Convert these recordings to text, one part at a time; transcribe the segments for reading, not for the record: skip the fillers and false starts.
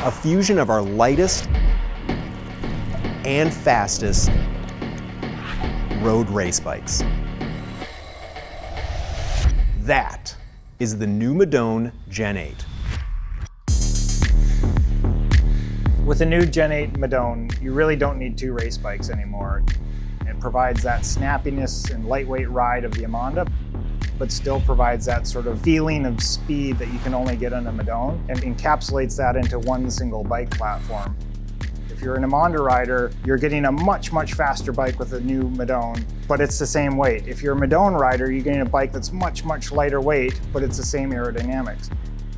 A fusion of our lightest and fastest road race bikes. That is the new Madone Gen 8. With the new Gen 8 Madone, you really don't need two race bikes anymore. It provides that snappiness and lightweight ride of the Amanda, but still provides that sort of feeling of speed that you can only get on a Madone, and encapsulates that into one single bike platform. If you're an Amanda rider, you're getting a much, much faster bike with a new Madone, but it's the same weight. If you're a Madone rider, you're getting a bike that's much, much lighter weight, but it's the same aerodynamics.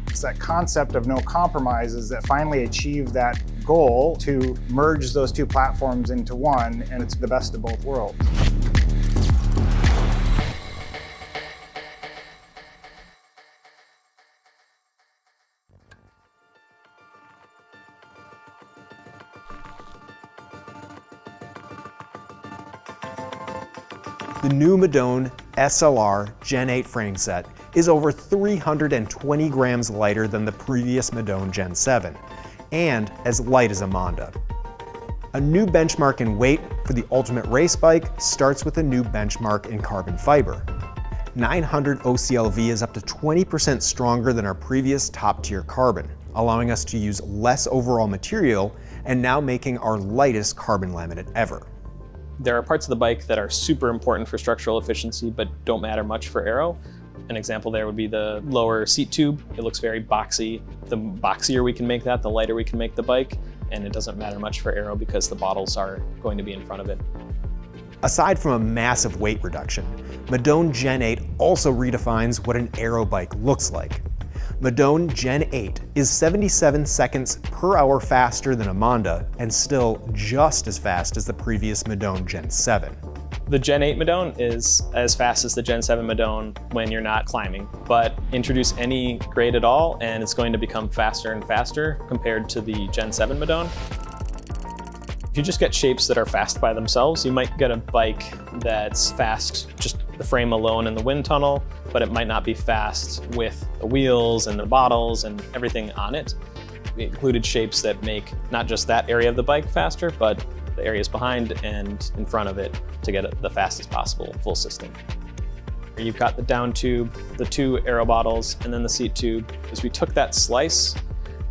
It's that concept of no compromises that finally achieved that goal to merge those two platforms into one, and it's the best of both worlds. The new Madone SLR Gen 8 frame set is over 320 grams lighter than the previous Madone Gen 7, and as light as Amanda. A new benchmark in weight for the ultimate race bike starts with a new benchmark in carbon fiber. 900 OCLV is up to 20% stronger than our previous top-tier carbon, allowing us to use less overall material and now making our lightest carbon laminate ever. There are parts of the bike that are super important for structural efficiency but don't matter much for aero. An example there would be the lower seat tube. It looks very boxy. The boxier we can make that, the lighter we can make the bike, and it doesn't matter much for aero because the bottles are going to be in front of it. Aside from a massive weight reduction, Madone Gen 8 also redefines what an aero bike looks like. Madone Gen 8 is 77 seconds per hour faster than Amanda and still just as fast as the previous Madone Gen 7. The Gen 8 Madone is as fast as the Gen 7 Madone when you're not climbing, but introduce any grade at all and it's going to become faster and faster compared to the Gen 7 Madone. If you just get shapes that are fast by themselves, you might get a bike that's fast, just the frame alone in the wind tunnel, but it might not be fast with the wheels and the bottles and everything on it. We included shapes that make not just that area of the bike faster, but the areas behind and in front of it to get it the fastest possible full system. You've got the down tube, the two aero bottles, and then the seat tube. As we took that slice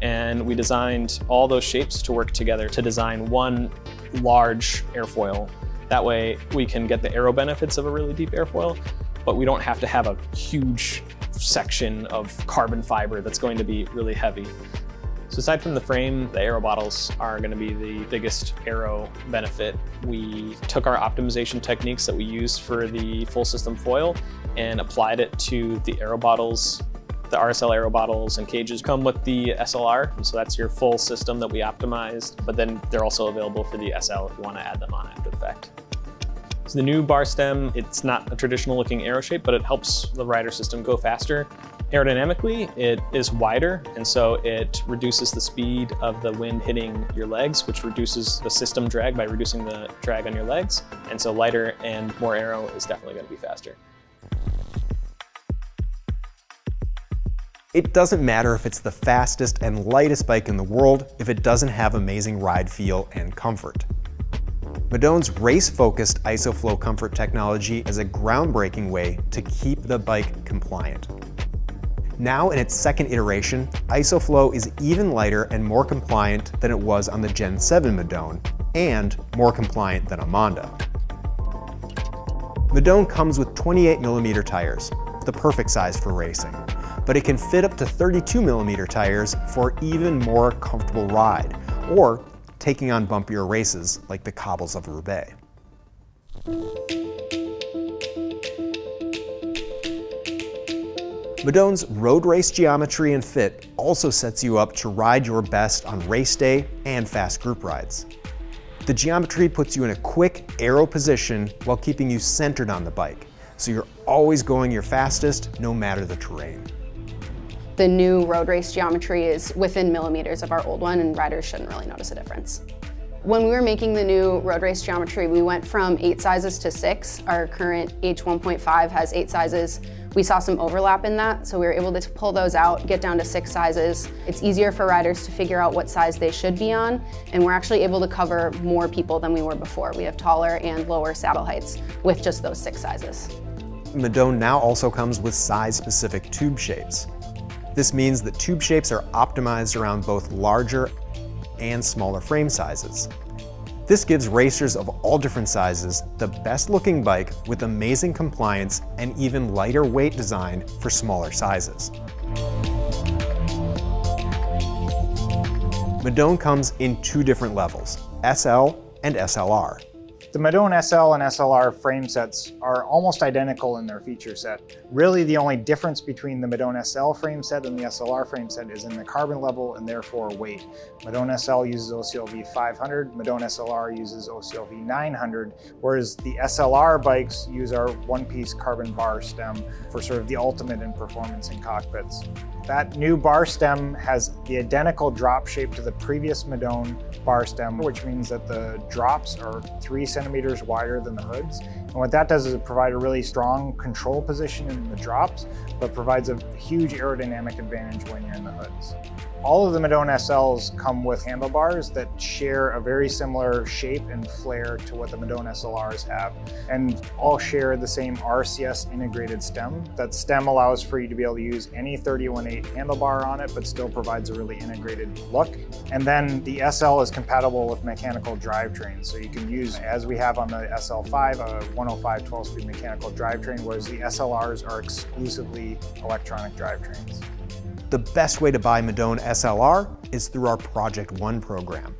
and we designed all those shapes to work together to design one large airfoil. That way we can get the aero benefits of a really deep airfoil, but we don't have to have a huge section of carbon fiber that's going to be really heavy. So aside from the frame, the aero bottles are going to be the biggest aero benefit. We took our optimization techniques that we used for the full system foil and applied it to the aero bottles. The RSL aero bottles and cages come with the SLR, so that's your full system that we optimized, but then they're also available for the SL if you want to add them on after the fact. So the new bar stem, it's not a traditional looking aero shape, but it helps the rider system go faster. Aerodynamically, it is wider, and so it reduces the speed of the wind hitting your legs, which reduces the system drag by reducing the drag on your legs. And so lighter and more aero is definitely going to be faster. It doesn't matter if it's the fastest and lightest bike in the world if it doesn't have amazing ride feel and comfort. Madone's race-focused ISOFlow comfort technology is a groundbreaking way to keep the bike compliant. Now in its second iteration, ISOFlow is even lighter and more compliant than it was on the Gen 7 Madone, and more compliant than Amanda. Madone comes with 28mm tires, the perfect size for racing, but it can fit up to 32mm tires for even more comfortable ride, or taking on bumpier races like the cobbles of Roubaix. Madone's road race geometry and fit also sets you up to ride your best on race day and fast group rides. The geometry puts you in a quick aero position while keeping you centered on the bike, so you're always going your fastest no matter the terrain. The new road race geometry is within millimeters of our old one, and riders shouldn't really notice a difference. When we were making the new road race geometry, we went from 8 sizes to 6. Our current H1.5 has 8 sizes. We saw some overlap in that, so we were able to pull those out, get down to 6 sizes. It's easier for riders to figure out what size they should be on, and we're actually able to cover more people than we were before. We have taller and lower saddle heights with just those 6 sizes. Madone now also comes with size-specific tube shapes. This means that tube shapes are optimized around both larger and smaller frame sizes. This gives racers of all different sizes the best looking bike with amazing compliance and even lighter weight design for smaller sizes. Madone comes in 2 different levels, SL and SLR. The Madone SL and SLR frame sets are almost identical in their feature set. Really, the only difference between the Madone SL frame set and the SLR frame set is in the carbon level and therefore weight. Madone SL uses OCLV 500, Madone SLR uses OCLV 900, whereas the SLR bikes use our one-piece carbon bar stem for sort of the ultimate in performance in cockpits. That new bar stem has the identical drop shape to the previous Madone bar stem, which means that the drops are 3 centimeters wider than the hoods. And what that does is it provides a really strong control position in the drops, but provides a huge aerodynamic advantage when you're in the hoods. All of the Madone SLs come with handlebars that share a very similar shape and flare to what the Madone SLRs have, and all share the same RCS integrated stem. That stem allows for you to be able to use any 31/8 handlebar on it, but still provides a really integrated look. And then the SL is compatible with mechanical drivetrains, so you can use, as we have on the SL5, a 105 12-speed mechanical drivetrain, whereas the SLRs are exclusively electronic drivetrains. The best way to buy Madone SLR is through our Project One program.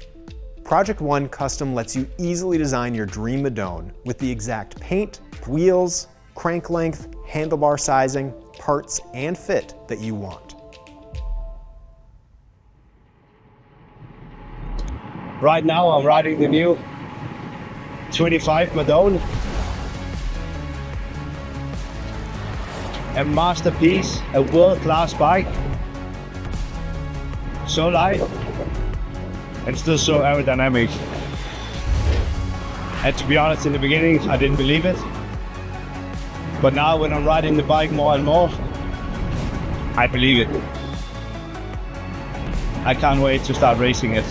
Project One Custom lets you easily design your dream Madone with the exact paint, wheels, crank length, handlebar sizing, parts, and fit that you want. Right now I'm riding the new 25 Madone. A masterpiece, a world-class bike. So light and still so aerodynamic. And to be honest, in the beginning I didn't believe it. But now when I'm riding the bike more and more, I believe it. I can't wait to start racing it.